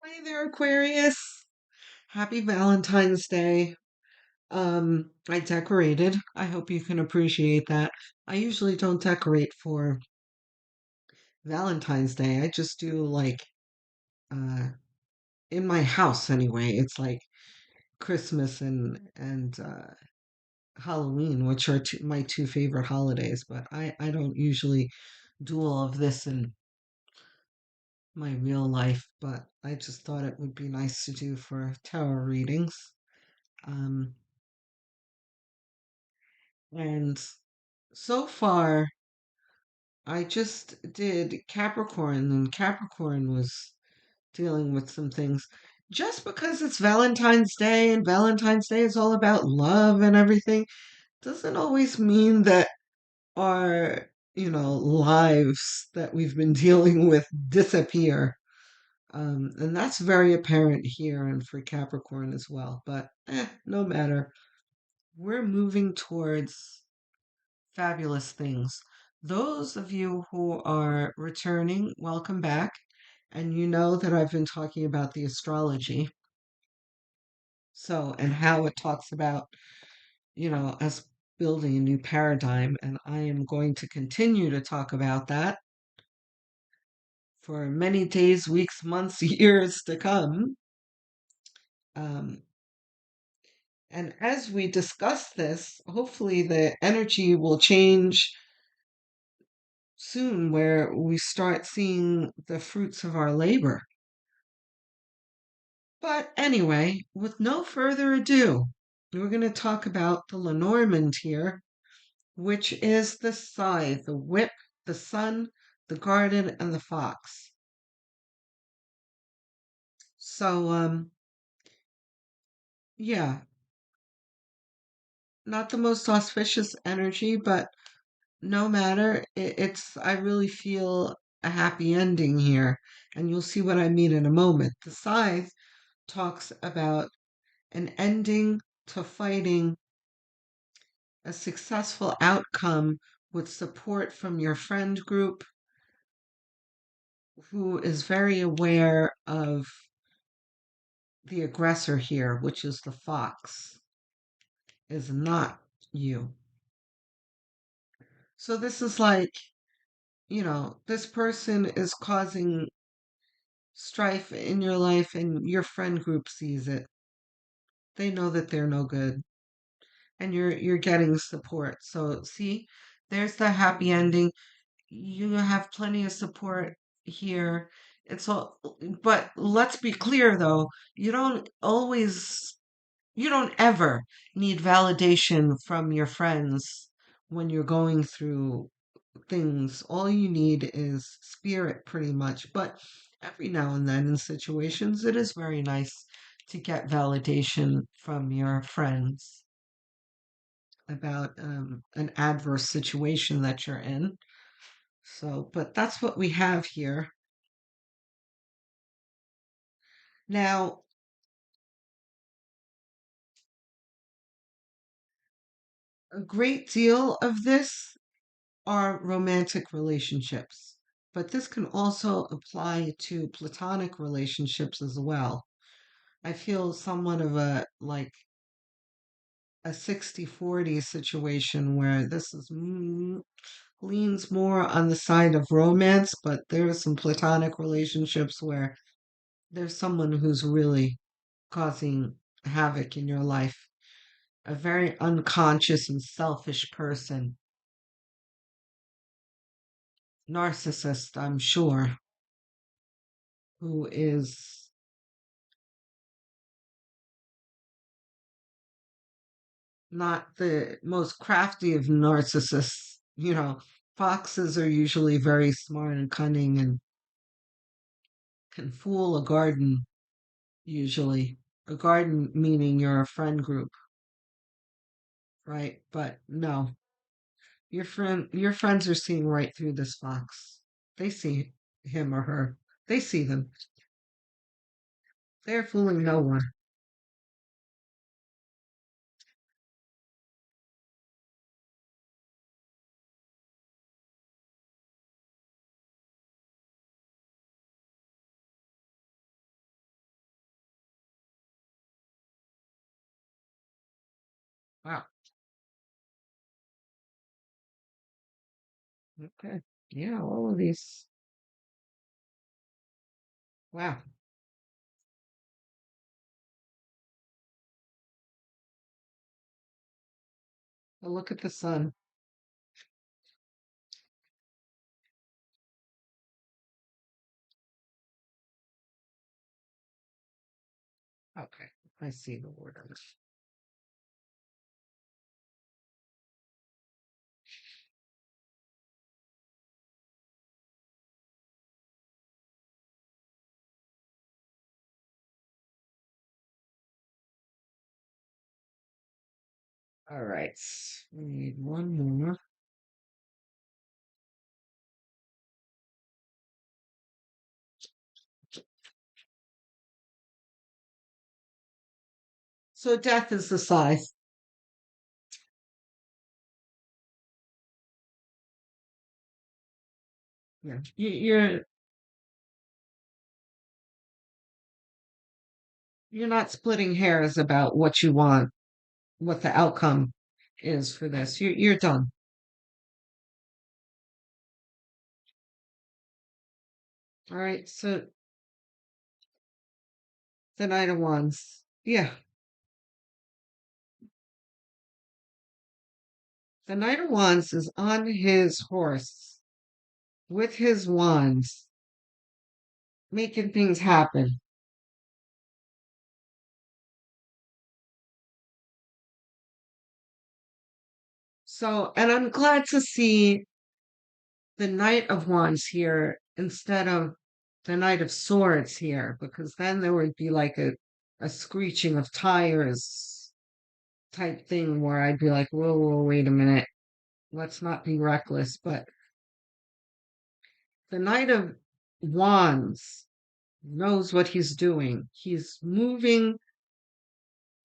Hi there, Aquarius. Happy Valentine's Day. I decorated. I hope you can appreciate that. I usually don't decorate for Valentine's Day. I just do like uh in my house anyway. It's like Christmas and Halloween, which are my two favorite holidays, but I don't usually do all of this in my real life, but I just thought it would be nice to do for tarot readings. Um, and so far I just did Capricorn, and Capricorn was dealing with some things. Just because it's Valentine's Day and Valentine's Day is all about love and everything, doesn't always mean that our, lives that we've been dealing with disappear. And that's very apparent here and for Capricorn as well. But no matter. We're moving towards fabulous things. Those of you who are returning, welcome back. And you know that I've been talking about the astrology. So, and how it talks about, us building a new paradigm. And I am going to continue to talk about that for many days, weeks, months, years to come. Um, and as we discuss this, hopefully the energy will change soon where we start seeing the fruits of our labor. But anyway, with no further ado, we're going to talk about the Lenormand here, which is the scythe, the whip, the sun, the garden, and the fox. So, yeah, not the most auspicious energy, but no matter. I really feel a happy ending here, and you'll see what I mean in a moment. The scythe talks about an ending to fighting, a successful outcome with support from your friend group who is very aware of the aggressor here, which is the fox, is not you. So this is like, this person is causing strife in your life and your friend group sees it. They know that they're no good and you're getting support. So see, there's the happy ending. You have plenty of support here. It's all, but let's be clear though, you don't ever need validation from your friends when you're going through things. All you need is spirit pretty much. But every now and then in situations, it is very nice to get validation from your friends about an adverse situation that you're in. So, but that's what we have here. Now, a great deal of this are romantic relationships, but this can also apply to platonic relationships as well. I feel somewhat of a 60-40 situation where this is leans more on the side of romance, but there are some platonic relationships where there's someone who's really causing havoc in your life, a very unconscious and selfish person, narcissist, I'm sure, who is not the most crafty of narcissists. Foxes are usually very smart and cunning and can fool a garden, usually. A garden meaning you're a friend group, right? But no, your friends are seeing right through this fox. They see him or her. They see them. They're fooling no one. Wow. Okay. Yeah, all of these. Wow. Well, look at the sun. Okay. I see the word. All right. We need one more. So death is the scythe. Yeah. You're not splitting hairs about what you want, what the outcome is for this. You're done. All right. So the Knight of Wands. Yeah. The Knight of Wands is on his horse with his wands, making things happen. So, and I'm glad to see the Knight of Wands here instead of the Knight of Swords here, because then there would be like a screeching of tires type thing where I'd be like, whoa, whoa, wait a minute. Let's not be reckless. But the Knight of Wands knows what he's doing. He's moving,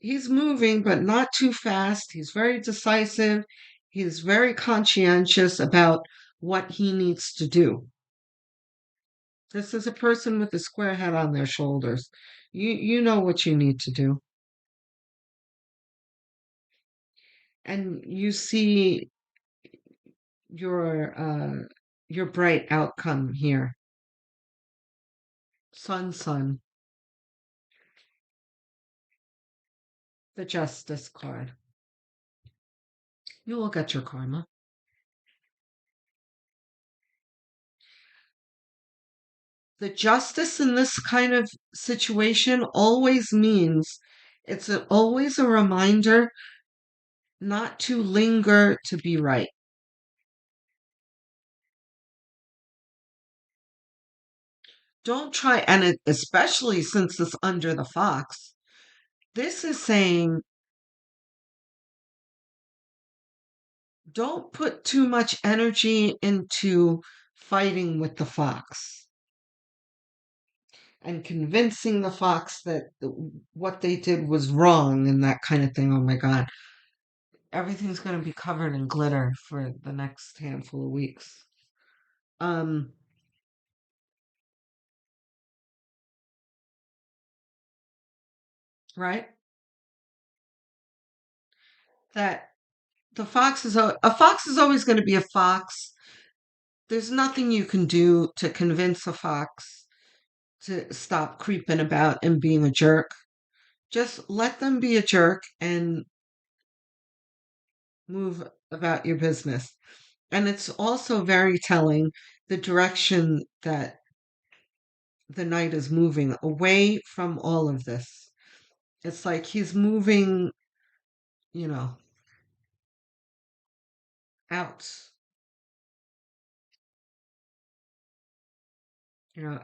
but not too fast. He's very decisive. He's very conscientious about what he needs to do. This is a person with a square head on their shoulders. You know what you need to do. And you see your your bright outcome here. Sun, the Justice card. You will get your karma. The justice in this kind of situation always means always a reminder not to linger to be right. Don't try, and especially since it's under the fox, this is saying don't put too much energy into fighting with the fox and convincing the fox that what they did was wrong and that kind of thing. Oh my God. Everything's going to be covered in glitter for the next handful of weeks. Um, right? That the fox is a fox is always going to be a fox. There's nothing you can do to convince a fox to stop creeping about and being a jerk. Just let them be a jerk and move about your business. And it's also very telling the direction that the knight is moving away from all of this. It's like he's moving, you know, out,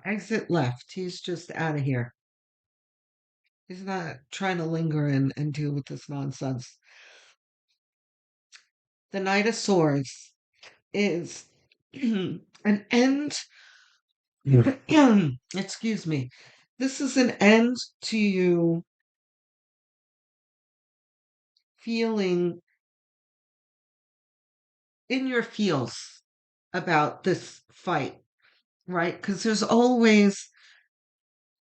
exit left. He's just out of here. He's not trying to linger and deal with this nonsense. The Knight of Swords is an end. Excuse me. This is an end to you feeling in your feels about this fight, right? Because there's always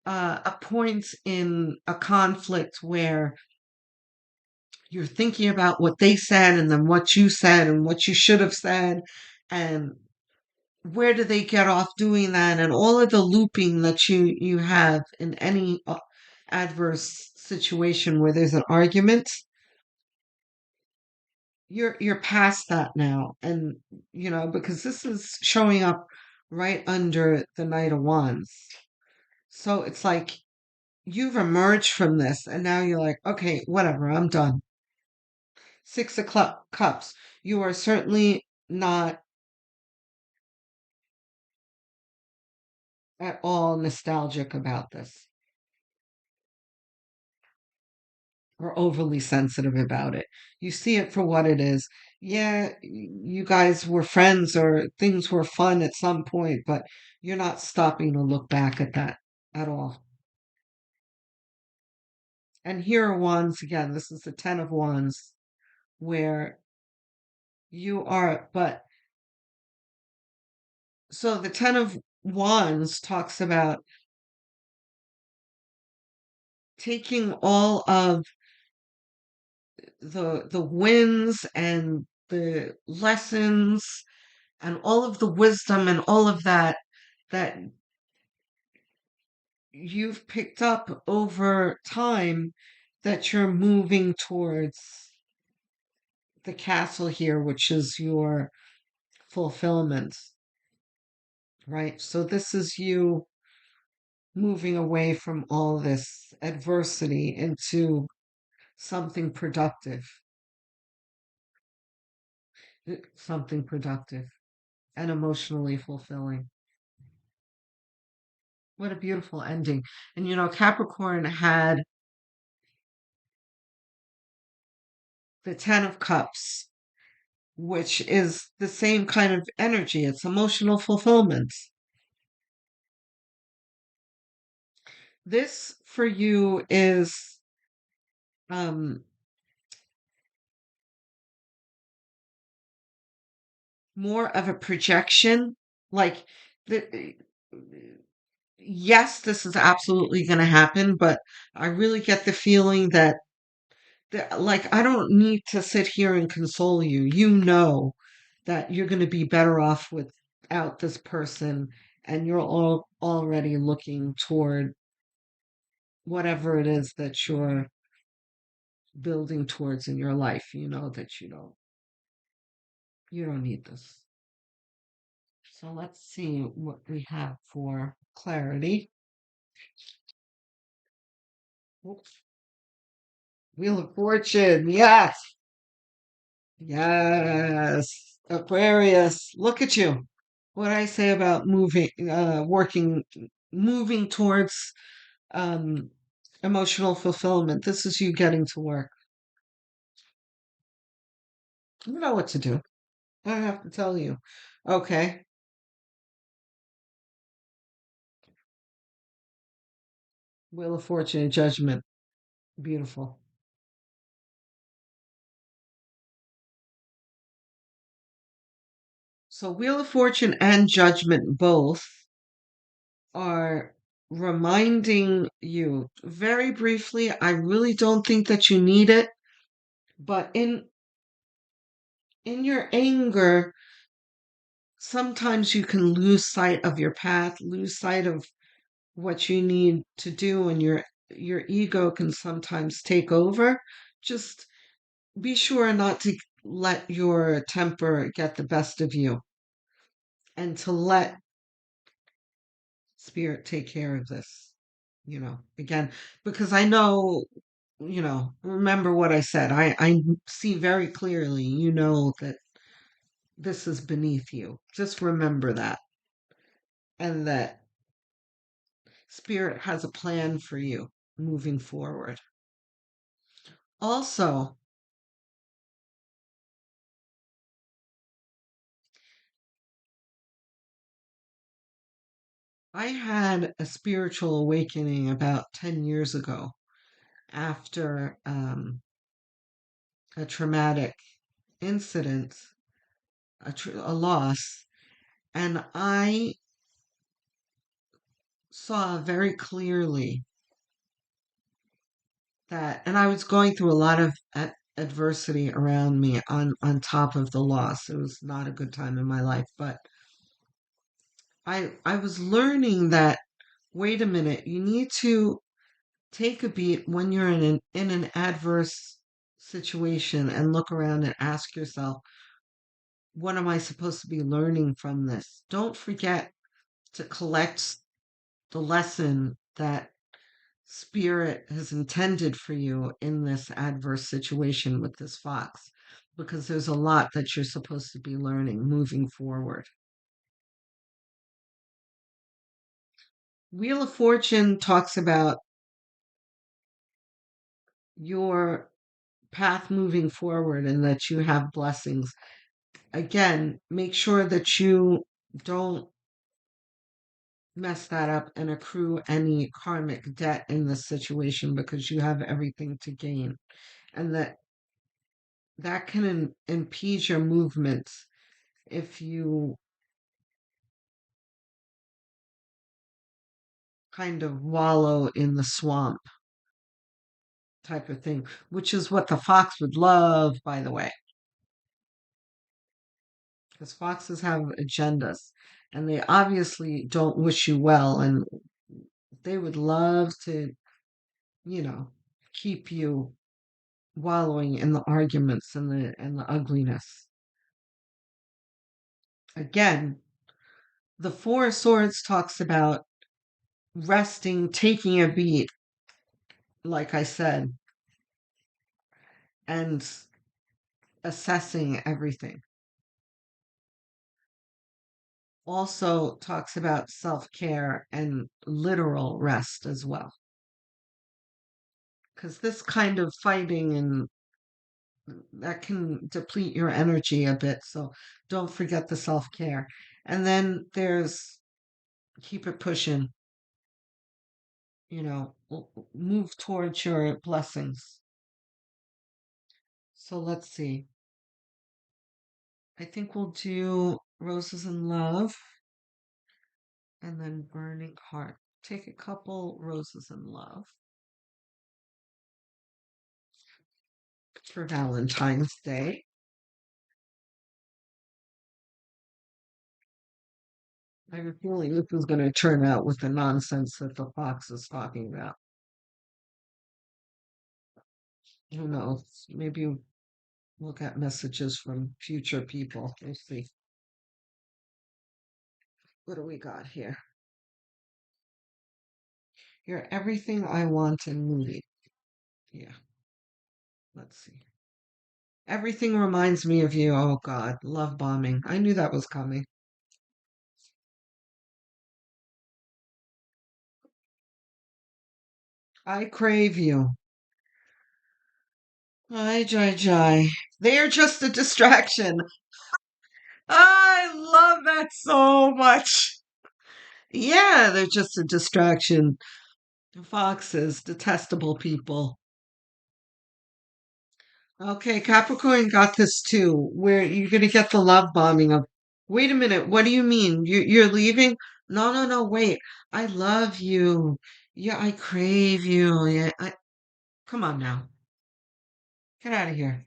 a point in a conflict where you're thinking about what they said and then what you said and what you should have said and where do they get off doing that and all of the looping that you have in any adverse situation where there's an argument. You're past that now, and because this is showing up right under the Knight of Wands. So it's like you've emerged from this and now you're like, okay, whatever, I'm done. Six of Cups. You are certainly not at all nostalgic about this or overly sensitive about it. You see it for what it is. Yeah, you guys were friends or things were fun at some point, but you're not stopping to look back at that at all. And here are wands again. This is the Ten of Wands, where you are, but so the Ten of Wands talks about taking all of the wins and the lessons and all of the wisdom and all of that you've picked up over time that you're moving towards the castle here, which is your fulfillment, right? So this is you moving away from all this adversity into something productive, something productive and emotionally fulfilling. What a beautiful ending. And Capricorn had the Ten of Cups, which is the same kind of energy. It's emotional fulfillment. This for you is um, more of a projection. Like, the, yes, this is absolutely going to happen, but I really get the feeling that, like, I don't need to sit here and console you. You know that you're going to be better off without this person, and you're all already looking toward whatever it is that you're building towards in your life. You know that you don't need this. So let's see what we have for clarity. Oops. Wheel of Fortune. Yes. Yes. Aquarius. Look at you. What I say about moving towards um, emotional fulfillment. This is you getting to work. You know what to do. I don't have to tell you. Okay. Wheel of Fortune and Judgment. Beautiful. So, Wheel of Fortune and Judgment both are reminding you very briefly. I really don't think that you need it, but in your anger, sometimes you can lose sight of your path, lose sight of what you need to do, and your ego can sometimes take over. Just be sure not to let your temper get the best of you and to let spirit take care of this, again, because I know, remember what I said. I see very clearly, that this is beneath you. Just remember that and that spirit has a plan for you moving forward. Also, I had a spiritual awakening about 10 years ago after a traumatic incident, a loss, and I saw very clearly that, and I was going through a lot of adversity around me on top of the loss. It was not a good time in my life, but I was learning that wait a minute, you need to take a beat when you're in an adverse situation and look around and ask yourself, what am I supposed to be learning from this? Don't forget to collect the lesson that spirit has intended for you in this adverse situation with this fox, because there's a lot that you're supposed to be learning moving forward. Wheel of Fortune talks about your path moving forward and that you have blessings. Again, make sure that you don't mess that up and accrue any karmic debt in this situation, because you have everything to gain, and that can impede your movements if you kind of wallow in the swamp type of thing, which is what the fox would love, by the way, because foxes have agendas and they obviously don't wish you well, and they would love to, you know, keep you wallowing in the arguments and the ugliness. Again, the Four of Swords talks about resting, taking a beat, like I said, and assessing everything. Also talks about self-care and literal rest as well. Because this kind of fighting and that can deplete your energy a bit. So don't forget the self-care. And then there's keep it pushing, move towards your blessings. So let's see. I think we'll do Roses in Love and then Burning Heart. Take a couple Roses in Love for Valentine's Day. I have a feeling this is going to turn out with the nonsense that the fox is talking about. Who knows? Maybe we'll get messages from future people. We'll see. What do we got here? You're everything I want and need. Yeah, let's see. Everything reminds me of you. Oh God, love bombing. I knew that was coming. I crave you. Ay, jai, jai. They are just a distraction. I love that so much. Yeah, they're just a distraction. Foxes, detestable people. Okay, Capricorn got this too, where you're going to get the love bombing of, wait a minute, what do you mean? You're leaving? No, no, no, wait. I love you. Yeah, I crave you. Yeah, come on now. Get out of here.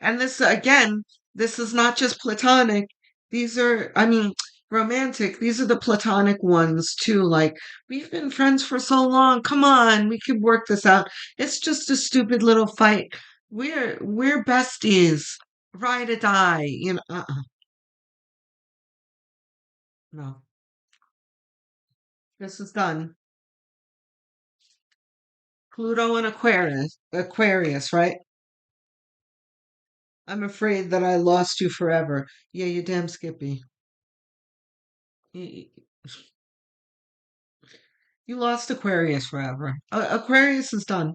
And this, again, this is not just platonic. These are, I mean, romantic. These are the platonic ones too. Like, we've been friends for so long. Come on, we could work this out. It's just a stupid little fight. We're besties. Ride or die. No. This is done. Pluto and Aquarius, right? I'm afraid that I lost you forever. Yeah, you damn Skippy. You, you lost Aquarius forever. Aquarius is done.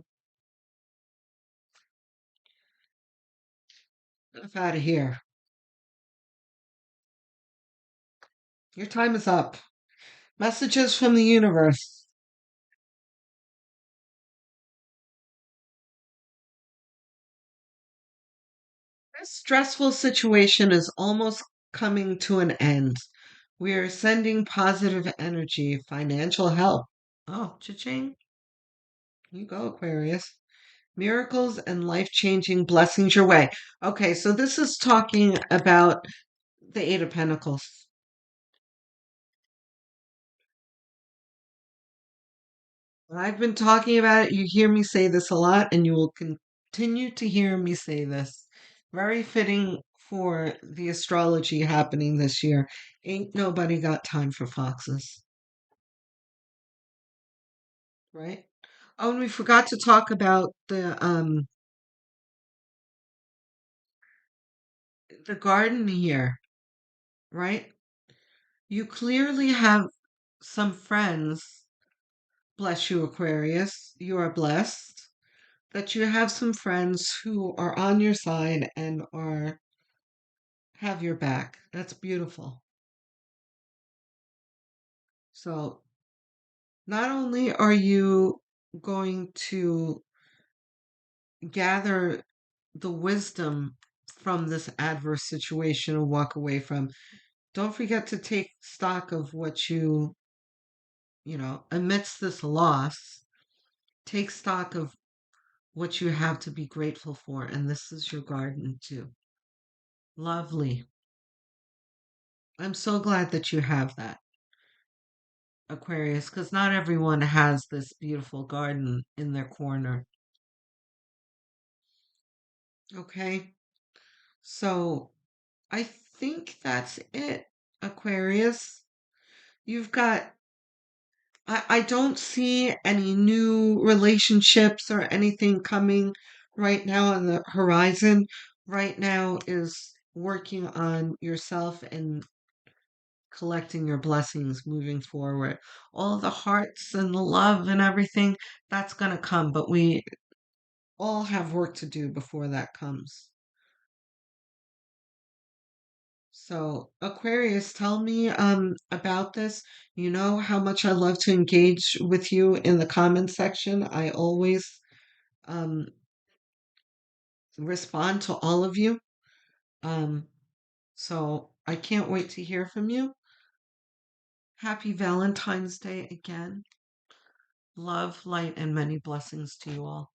Get out of here. Your time is up. Messages from the universe. This stressful situation is almost coming to an end. We are sending positive energy, financial help. Oh, cha-ching. You go, Aquarius. Miracles and life-changing blessings your way. Okay, so this is talking about the Eight of Pentacles. I've been talking about it. You hear me say this a lot, and you will continue to hear me say this. Very fitting for the astrology happening this year. Ain't nobody got time for foxes, right? Oh, and we forgot to talk about the garden here, right? You clearly have some friends. Bless you, Aquarius. You are blessed that you have some friends who are on your side and are have your back. That's beautiful. So, not only are you going to gather the wisdom from this adverse situation and walk away from, don't forget to take stock of what amidst this loss, take stock of what you have to be grateful for. And this is your garden too. Lovely. I'm so glad that you have that, Aquarius, because not everyone has this beautiful garden in their corner. Okay, so I think that's it, Aquarius. You've got, I don't see any new relationships or anything coming right now on the horizon. Right now is working on yourself and collecting your blessings moving forward. All the hearts and the love and everything, that's going to come, but we all have work to do before that comes. So, Aquarius, tell me about this. You know how much I love to engage with you in the comment section. I always um respond to all of you. Um so I can't wait to hear from you. Happy Valentine's Day again. Love, light, and many blessings to you all.